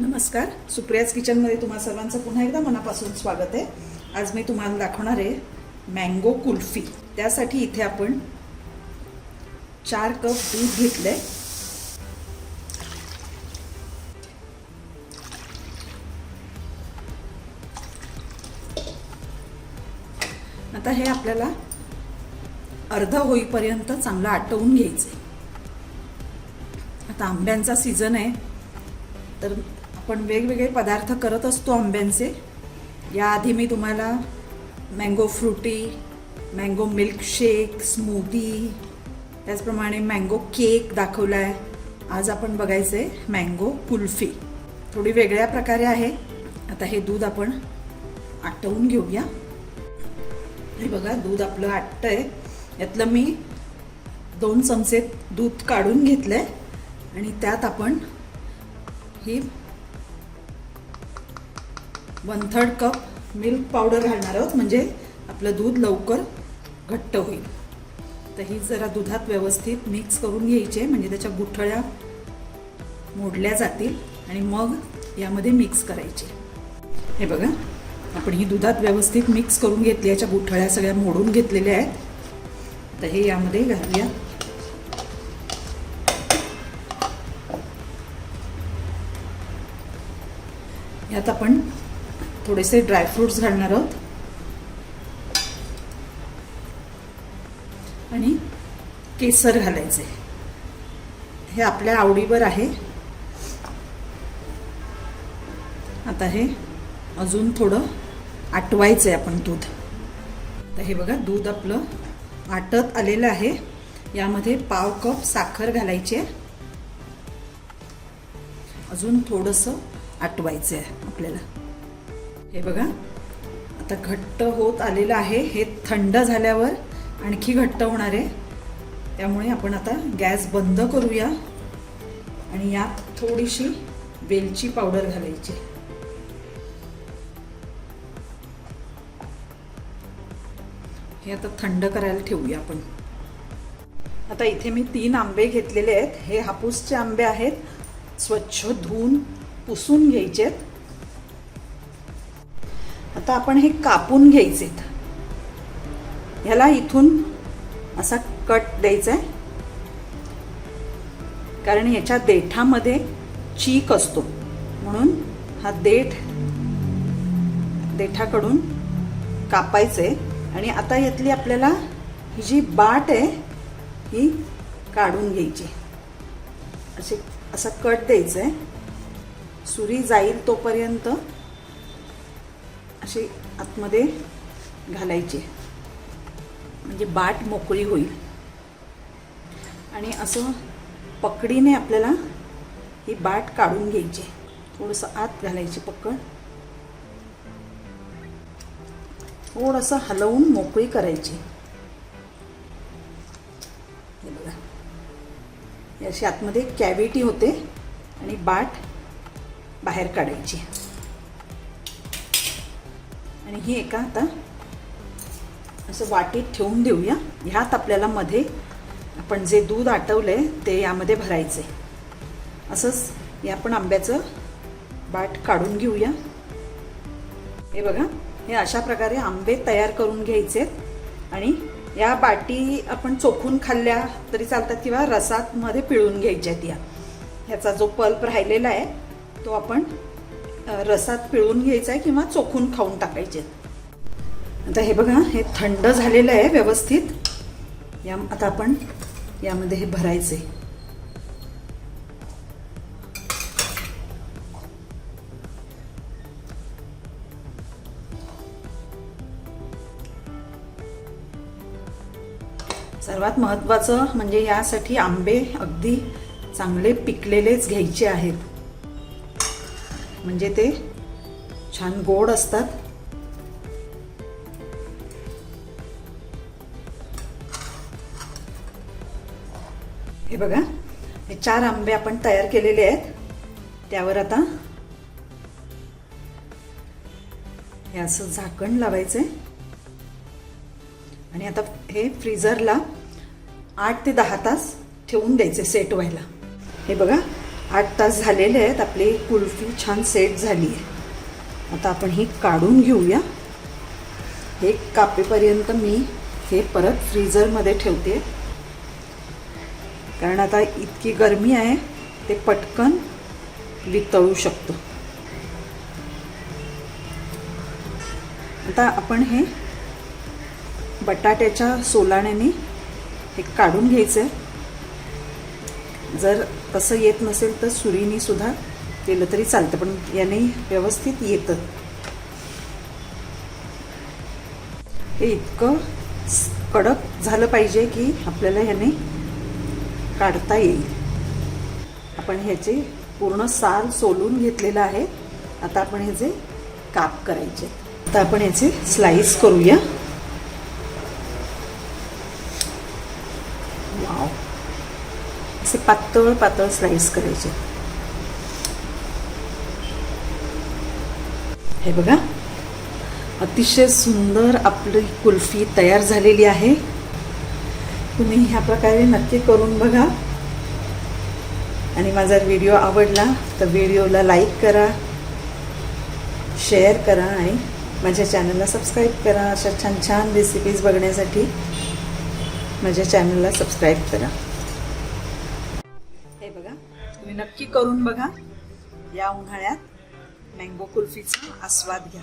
नमस्कार, सुप्रियाज किचनमध्ये तुम्हा सर्वांचं पुन्हा एकदा मनापासून स्वागत आहे. आज मी तुम्हाला दाखवणार आहे मँगो कुल्फी. त्यासाठी इथे आपण 4 कप दूध घेतले. आता हे आपल्याला अर्ध होईपर्यंत चांगलं आटवून घ्यायचं. आता आंब्यांचा सीझन आहे, तर आपण वेगवेगळे पदार्थ करत असतो आंब्यांचे. याआधी मी तुम्हाला mango Frooti, mango milkshake, smoothie, त्याचप्रमाणे मँगो केक दाखवला आहे. आज आपण बघायचं आहे मँगो कुल्फी. थोडी वेगळ्या प्रकारे आहे. आता हे दूध आपण आटवून घेऊया. हे बघा, दूध आपलं आटतं आहे. यातलं मी 2 चमचे दूध काढून घेतलं आहे आणि त्यात आपण ही 1/3 कप मिल्क पावडर घालणार आहोत, म्हणजे आपलं दूध लवकर घट्ट होईल. तर ही जरा दुधात व्यवस्थित मिक्स करून घ्यायची, म्हणजे त्याच्या गुठळ्या मोडल्या जातील आणि मग यामध्ये मिक्स करायचे. हे बघा, आपण ही दुधात व्यवस्थित मिक्स करून घेतली. याच्या गुठळ्या सगळ्या मोडून घेतलेल्या आहेत. तर हे यामध्ये घालूया. यात आपण थोडेसे ड्रायफ्रुट्स घालणार आहोत आणि केसर घालायचे. हे आपल्या आवडीवर आहे. आता हे अजून थोडं आटवायचं आहे आपण दूध. तर हे बघा, दूध आपलं आटत आलेलं आहे. यामध्ये 1/2 कप साखर घालायची आहे. अजून थोडंसं आटवायचं आहे आपल्याला. हे बघा, आता घट्ट होत आलेलं आहे. हे थंड झाल्यावर आणखी घट्ट होणार आहे. त्यामुळे आपण आता गॅस बंद करूया आणि यात थोडीशी वेलची पावडर घालायची. हे आता थंड करायला ठेवूया आपण. आता इथे मी 3 आंबे घेतलेले आहेत. हे हापूसचे आंबे आहेत. स्वच्छ धुवून पुसून घ्यायचेत. आता आपण हे कापून घ्यायचेत. ह्याला इथून असा कट द्यायचा आहे, कारण याच्या देठामध्ये चीक असतो, म्हणून हा देठाकडून कापायचे. आणि आता यातली आपल्याला ही जी बाट आहे ही काढून घ्यायची. असा कट द्यायचा आहे. सुरी जाईल तोपर्यंत अशी आतमध्ये घालायची, म्हणजे बाट मोकळी होईल. आणि असं पकडीने आपल्याला ही बाट काढून घ्यायची. थोडंसं आत घालायची पकड, थोडंसं हलवून मोकळी करायची. हे बघा, याची आतमध्ये कॅव्हिटी होते आणि बाट बाहेर काढायची. आणि ही एका आता असं वाटीत ठेवून देऊया. ह्यात आपल्याला मध्ये आपण जे दूध आटवलंय ते यामध्ये भरायचे. असंच हे आपण आंब्याचं बाट काढून घेऊया. हे बघा, हे अशा प्रकारे आंबे तयार करून घ्यायचे. आणि या बाटी आपण चोखून खाल्ल्या तरी चालतात किंवा रसात मध्ये पिळून घ्यायच्यात. ह्याचा जो पल्प राहिलेला आहे तो आपण रसात पिळून घ्यायचा आहे किंवा चोखून खाऊन टाकायचे. आता हे बघा, हे थंड झालेलं आहे व्यवस्थित. आता आपण यामध्ये हे भरायचे. सर्वात महत्त्वाचं म्हणजे यासाठी आंबे अगदी चांगले पिकलेलेच घ्यायचे आहेत, म्हणजे ते छान गोड असतात. हे बघा, हे 4 आंबे आपण तयार केलेले आहेत. त्यावर आता हे असं झाकण लावायचंय आणि आता हे फ्रीजरला 8 ते 10 तास ठेवून द्यायचे सेट व्हायला. हे बघा, 8 तास झालेले आहेत. आपली कुल्फी छान सेट झाली आहे. आता आपण ही काढून घेऊया. हे कापेपर्यंत मी हे परत फ्रीझरमध्ये ठेवते, कारण आता इतकी गरमी आहे ते पटकन वितळू शकतो. आता आपण हे बटाट्याच्या सोलाण्याने हे काढून घ्यायचं आहे. जर तसं येत नसेल तर सुरीने सुद्धा केलं तरी चालतं, पण याने व्यवस्थित येतं. हे इतकं कडक झालं पाहिजे की आपल्याला ह्याने काढता येईल. आपण ह्याचे पूर्ण साल सोलून घेतलेलं आहे. आता आपण ह्याचे काप करायचे. आता आपण ह्याचे स्लाइस करूया. वाव, असे पातळ पातळ स्लाइस करायचे. हे बघा, अतिशय सुंदर आपली कुल्फी तयार झालेली आहे. तुम्ही ह्या प्रकारे नक्की करून बघा. आणि माझा व्हिडिओ आवडला तर व्हिडिओला लाईक करा, शेअर करा आणि माझ्या चॅनलला सबस्क्राईब करा. अशा छान छान रेसिपीज बघण्यासाठी माझ्या चॅनलला सबस्क्राईब करा. हे बघा, तुम्ही नक्की करून बघा. या उन्हाळ्यात मँगो कुल्फीचा आस्वाद घ्या.